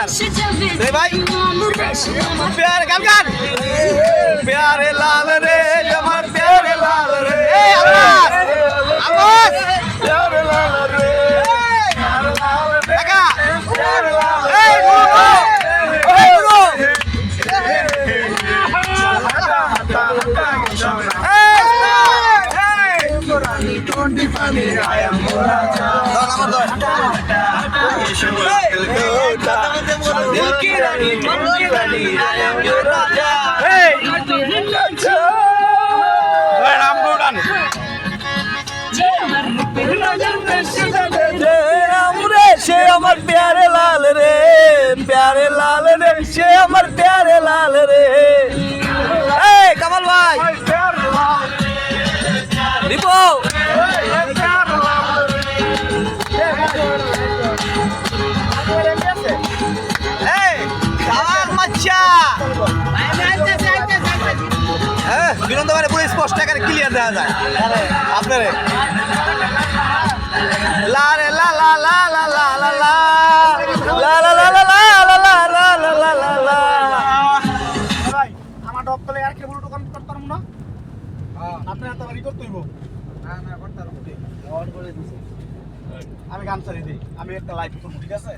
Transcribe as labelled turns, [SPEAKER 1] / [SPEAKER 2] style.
[SPEAKER 1] clear রে ভাই প্যার গান গান প্যারে লাল রে আমার প্যারে লাল রে আওয়াজ আওয়াজ প্যারে লাল রে কাকা প্যারে লাল এই গুরু এই গুরু সে আমার প্যারে লাল রে প্যারে লাল রে সে আমার প্যারে লাল রে এই কামাল ভাই রিপো বিনন্দ মানে পুরো স্পষ্ট এখানে ক্লিয়ার দেখা যায় আপনারে লা রে লা লা লা লা লা লা লা লা লা লা লা লা লা লা লা লা লা ভাই আমার ডপতলে আর কেবল দোকান করতাম না আপনি এত বাড়ি করতে হইব না না করতে পারবো অন করে দিছি আমি গান চালিয়ে দিই আমি একটা লাইভ করব ঠিক আছে